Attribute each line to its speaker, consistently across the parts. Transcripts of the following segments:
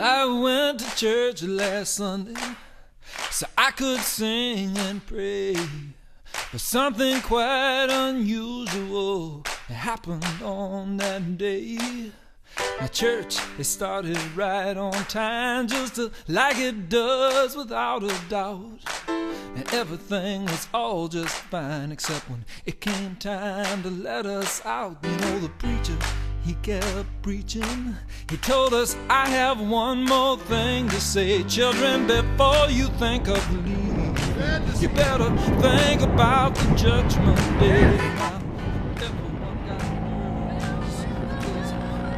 Speaker 1: I went to church last Sunday so I could sing and pray, but something quite unusual happened on that day. The church, it started right on time, just like it does without a doubt. And everything was all just fine, except when it came time to let us out. You know, the preacher, he kept preaching. He told us, I have one more thing to say. Children, before you think of leaving, you better think about the judgment day. Now, everyone got nervous, because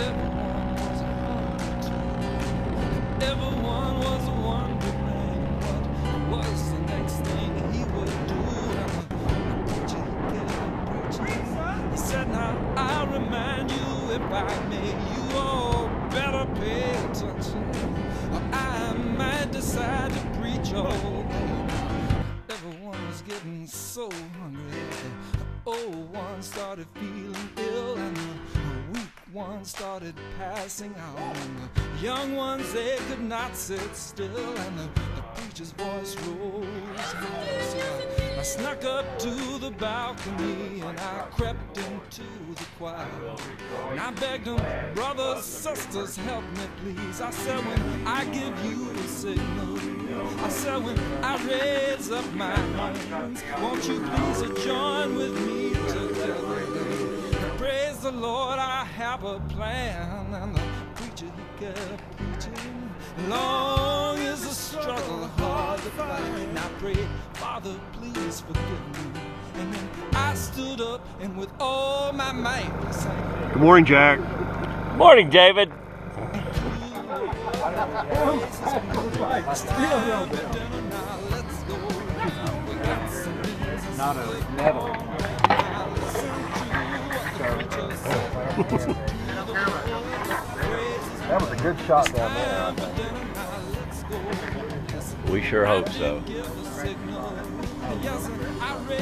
Speaker 1: everyone was hungry. Everyone was wondering what was the next thing he would do. And the preacher kept preaching. He said, now I remind you, if I may, you all better pay attention, or I might decide to preach all day. Everyone was getting so hungry. The old one started feeling ill, and the weak ones started passing out. And the young ones, they could not sit still, and the preacher's voice rose. So I snuck up to the balcony and I crept into the choir. And I begged them, brothers, sisters, help me please. I said, when I give you a signal, I said, when I raise up my hands, won't you please join with me together? Praise the Lord, I have a plan. And the preacher, he kept preaching. Long is the struggle, hard to find. And I prayed, Father, please forgive me. And then I stood up and with all my might I sang.
Speaker 2: Good morning, Jack.
Speaker 3: Good morning, David.
Speaker 2: Not a metal. That was a good shot down there.
Speaker 3: We sure hope so.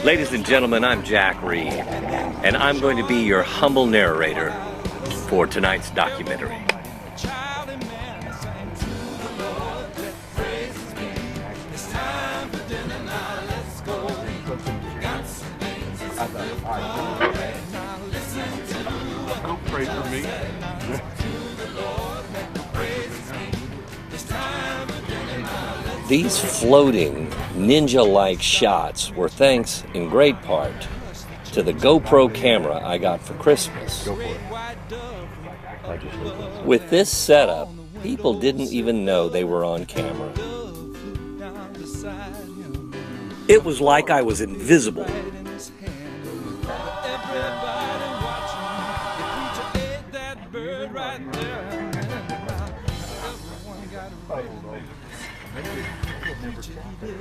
Speaker 3: Ladies and gentlemen, I'm Jack Reed, and I'm going to be your humble narrator for tonight's documentary.
Speaker 2: Don't pray for me.
Speaker 3: These floating, ninja-like shots were thanks, in great part, to the GoPro camera I got for Christmas.
Speaker 2: Go for it.
Speaker 3: With this setup, people didn't even know they were on camera. It was like I was invisible.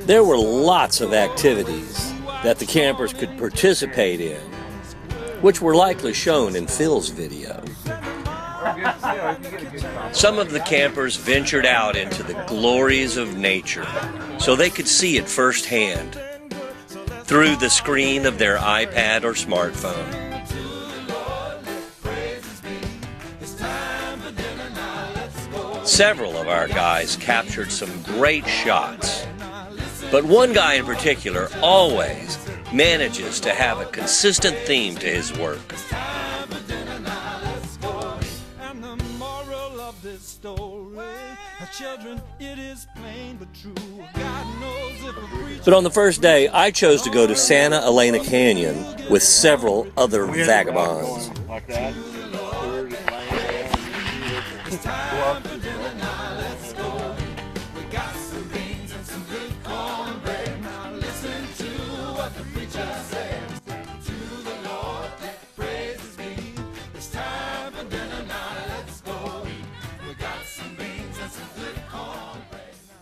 Speaker 3: There were lots of activities that the campers could participate in, which were likely shown in Phil's video. Some of the campers ventured out into the glories of nature so they could see it firsthand through the screen of their iPad or smartphone. Several of our guys captured some great shots, but one guy in particular always manages to have a consistent theme to his work. But on the first day, I chose to go to Santa Elena Canyon with several other vagabonds.
Speaker 2: Like that.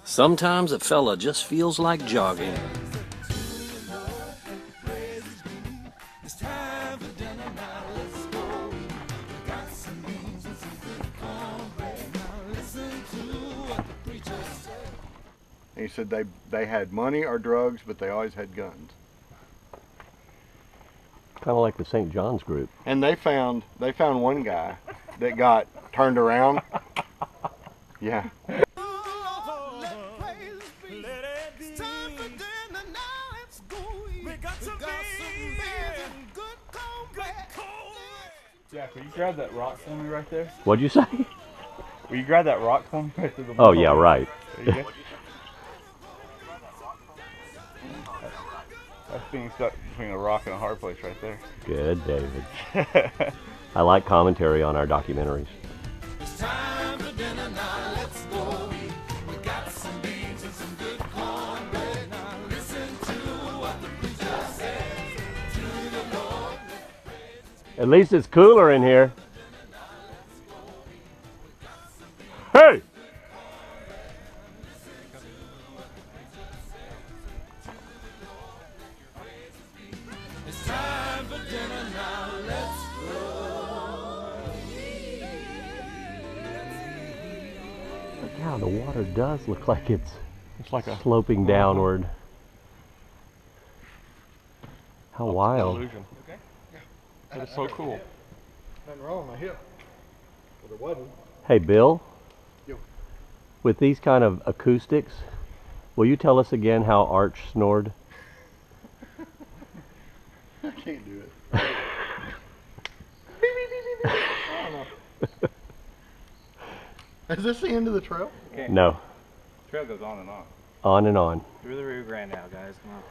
Speaker 3: Sometimes a fella just feels like jogging.
Speaker 2: And he said they had money or drugs, but they always had guns.
Speaker 4: Kind of like the St. John's group.
Speaker 2: And they found one guy that got turned around Yeah.
Speaker 5: Jack, will you grab that rock for me right there?
Speaker 4: What'd you say?
Speaker 5: Will you grab that rock for me right there?
Speaker 4: Oh, yeah, right.
Speaker 5: There you go. That's being stuck between a rock and a hard place right there.
Speaker 4: Good, David. I like commentary on our documentaries.
Speaker 1: It's time for dinner now, let's go. We got some beans and some good cornbread. Now listen to what the preacher says. To the Lord.
Speaker 4: At least it's cooler in here. Hey!
Speaker 1: It's time for dinner now, let's go.
Speaker 4: Look how the water does look like it's
Speaker 5: It's like a
Speaker 4: sloping downward. How wild.
Speaker 5: illusion. That is so cool.
Speaker 2: Nothing wrong with my hip. But it wasn't.
Speaker 4: Hey, Bill,
Speaker 2: Yo.
Speaker 4: with these kind of acoustics, will you tell us again how Arch snored?
Speaker 2: I can't do it. Is this the end of the trail?
Speaker 5: Okay.
Speaker 4: No.
Speaker 5: Trail goes on and on.
Speaker 4: On and on.
Speaker 5: Through the Rio Grande now, guys. Come on.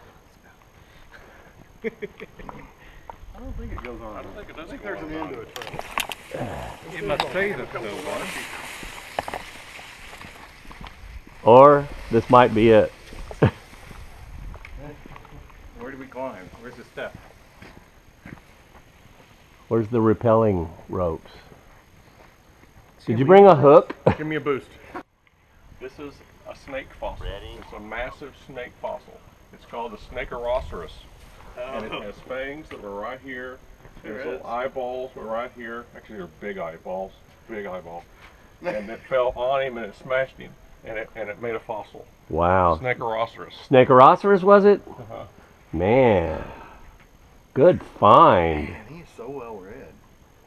Speaker 2: I don't think it goes on. I don't think it does. I think there's an end to a trail.
Speaker 5: It must say that though, Mark.
Speaker 4: Or this might be it.
Speaker 5: Where do we climb? Where's the step?
Speaker 4: Where's the rappelling ropes? Did you bring a hook?
Speaker 6: Give me a boost. This is a snake fossil. It's a massive snake fossil. It's called the Snakerosaurus. And it has fangs that were right here. And its little eyeballs were right here. Actually, they're big eyeballs. Big eyeball. And it fell on him and it smashed him. And it made a fossil.
Speaker 4: Wow.
Speaker 6: Snakerosaurus.
Speaker 4: Snakerosaurus, was it?
Speaker 6: Uh-huh.
Speaker 4: Man. Good find.
Speaker 2: Man, he's so well read.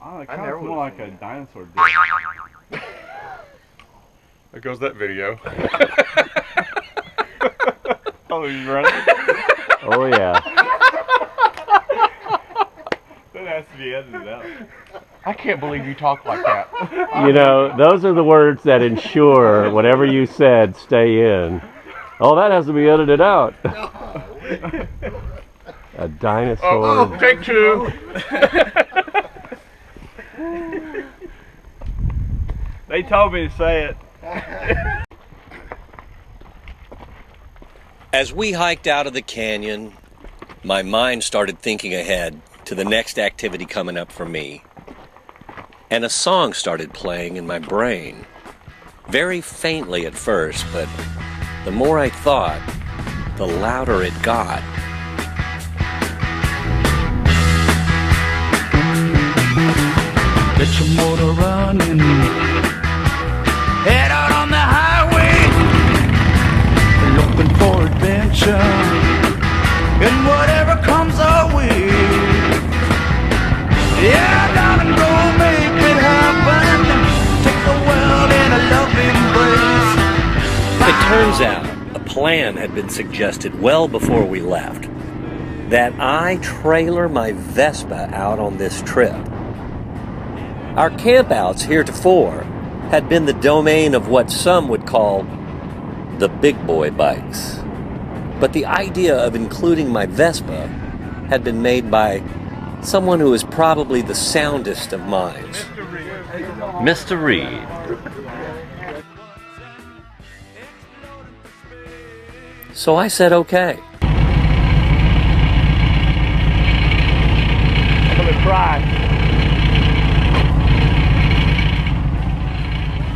Speaker 5: Oh, it
Speaker 2: I
Speaker 5: kind
Speaker 2: never
Speaker 5: of more
Speaker 2: would've
Speaker 5: like
Speaker 2: seen
Speaker 5: a
Speaker 2: that.
Speaker 5: dinosaur did.
Speaker 6: There goes that video.
Speaker 5: Oh, he's running?
Speaker 4: Oh, yeah.
Speaker 5: That has to be edited out.
Speaker 6: I can't believe you talk like that.
Speaker 4: You know, those are the words that ensure whatever you said stay in. Oh, that has to be edited out. A dinosaur.
Speaker 6: Oh, take two.
Speaker 5: They told me to say it.
Speaker 3: As we hiked out of the canyon, my mind started thinking ahead to the next activity coming up for me. And a song started playing in my brain. Very faintly at first, but the more I thought, the louder it got.
Speaker 1: Get your motor running. Head out on the highway. Looking for adventure. And whatever comes our way. Yeah, darling, go make it happen. Take the world in a loving embrace.
Speaker 3: It turns out a plan had been suggested well before we left. That I trailer my Vespa out on this trip. Our campouts heretofore had been the domain of what some would call the big boy bikes. But the idea of including my Vespa had been made by someone who is probably the soundest of minds. Mr. Reed. So I said okay.
Speaker 5: I'm gonna cry.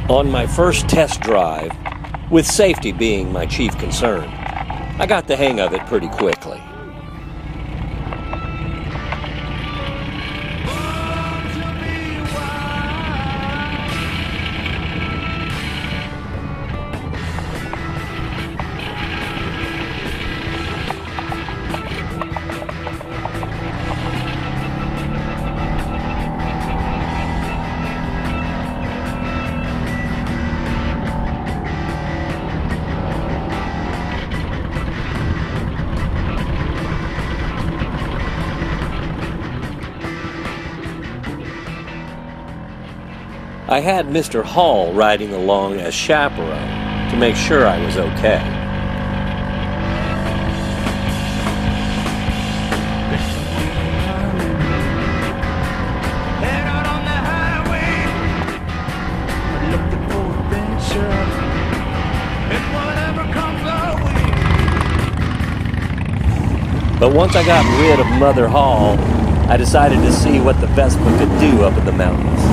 Speaker 3: On my first test drive, with safety being my chief concern, I got the hang of it pretty quickly. I had Mr. Hall riding along as chaperone to make sure I was okay.
Speaker 1: Head out on the highway, looking for adventure, and whatever comes our way.
Speaker 3: But once I got rid of Mother Hall, I decided to see what the Vespa could do up in the mountains.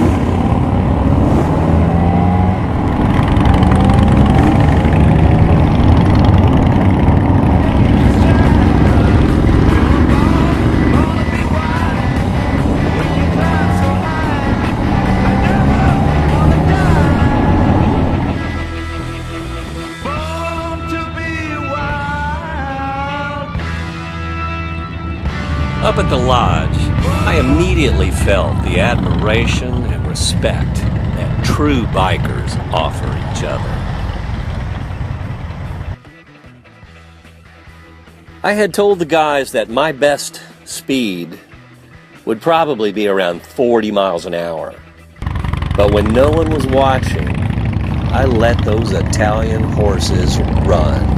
Speaker 3: Up at the lodge, I immediately felt the admiration and respect that true bikers offer each other. I had told the guys that my best speed would probably be around 40 miles an hour. But when no one was watching, I let those Italian horses run.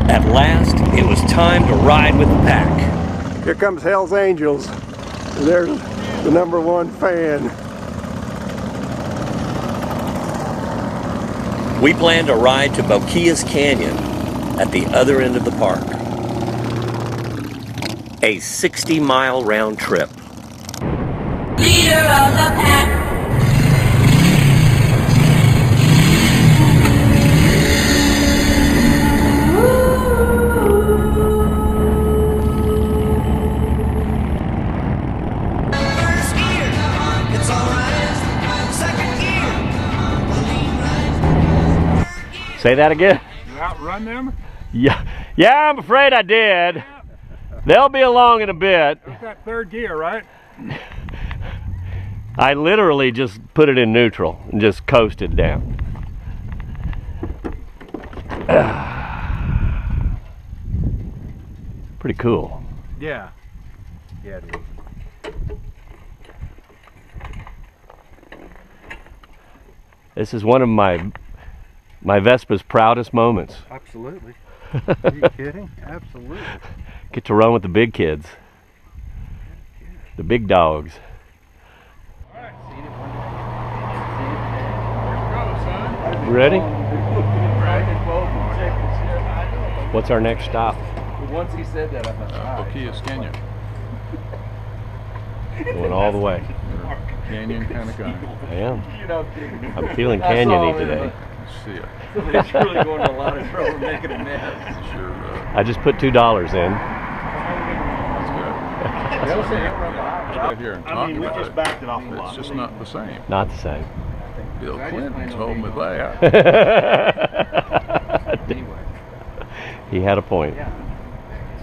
Speaker 3: At last, it was time to ride with the pack.
Speaker 7: Here comes Hell's Angels. There's the #1 fan.
Speaker 3: We planned to ride to Boquillas Canyon at the other end of the park. A 60-mile round trip.
Speaker 8: Leader of the pack.
Speaker 4: Say that again?
Speaker 5: You outrun them?
Speaker 4: Yeah, I'm afraid I did. They'll be along in a bit.
Speaker 5: That's that third gear, right?
Speaker 4: I literally just put it in neutral and just coasted down. Pretty cool.
Speaker 5: Yeah. Yeah, it is.
Speaker 4: This is one of my Vespa's proudest moments.
Speaker 2: Absolutely. Are you kidding? Absolutely.
Speaker 4: Get to run with the big kids. The big dogs. Ready? What's our next stop?
Speaker 9: Once he said that, I thought,
Speaker 5: Boquillas Canyon.
Speaker 4: Going all the way.
Speaker 5: Canyon kind of guy.
Speaker 4: I am. I'm feeling canyony today.
Speaker 5: See ya.
Speaker 9: somebody's really going to a lot of trouble making a mess.
Speaker 5: Sure.
Speaker 4: I just put $2 in.
Speaker 5: That's good. Right here and talk
Speaker 7: we
Speaker 5: about
Speaker 7: just
Speaker 5: it.
Speaker 7: backed it off a lot.
Speaker 5: It's just not the same.
Speaker 4: Not the same.
Speaker 5: Bill Clinton told me that.
Speaker 9: Anyway,
Speaker 4: He had a point.
Speaker 9: yeah.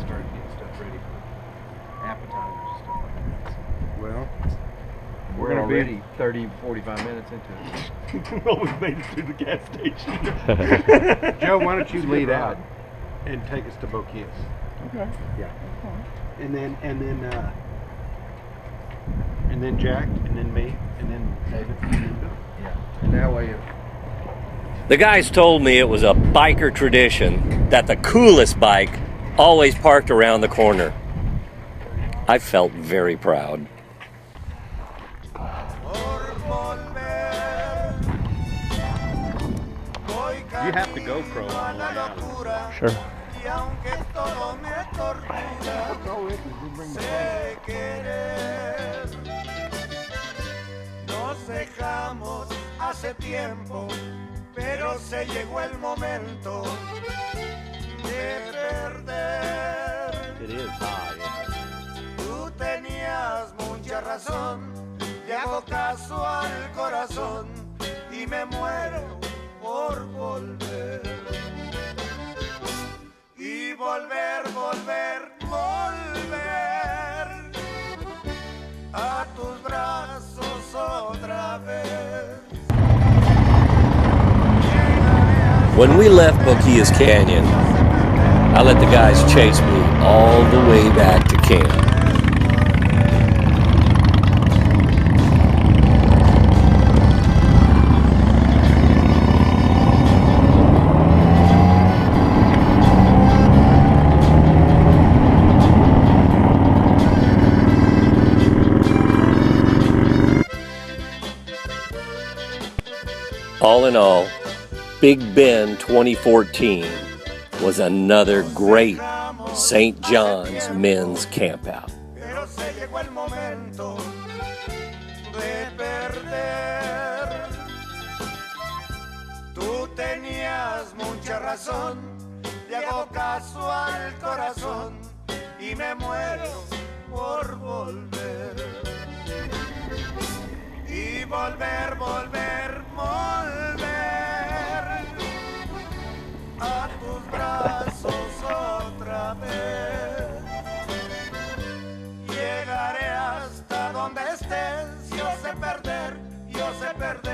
Speaker 9: Start getting stuff ready for appetizers and stuff like that. So
Speaker 2: Well,
Speaker 9: we're already 30, 45 minutes into it.
Speaker 7: Almost made it to the gas station.
Speaker 2: Joe, why don't you
Speaker 9: Good
Speaker 2: lead
Speaker 9: ride.
Speaker 2: out and take us to Boquillas?
Speaker 5: Okay.
Speaker 2: Yeah. And then Jack, and then me, and then David, and then Bill.
Speaker 9: Yeah. And that way,
Speaker 3: The guys told me it was a biker tradition that the coolest bike always parked around the corner. I felt very proud.
Speaker 7: You have to go pro on the way out.
Speaker 4: Sure.
Speaker 1: Nos dejamos hace tiempo, pero se llegó el momento de perder.
Speaker 4: It is high.
Speaker 1: Tú tenías mucha razón, te hago caso al corazón y me muero por volver. volver, volver, volver a tus brazos otra vez.
Speaker 3: When we left Boquillas Canyon, I let the guys chase me all the way back to camp. All in all, Big Bend 2014 was another great St. John's men's campout.
Speaker 1: Pero se llegó el momento de perder. Tú tenías mucha razón, le hago caso al corazón y me muero por volver. Y volver, volver, volver a tus brazos otra vez. Llegaré hasta donde estés, yo sé perder, yo sé perder.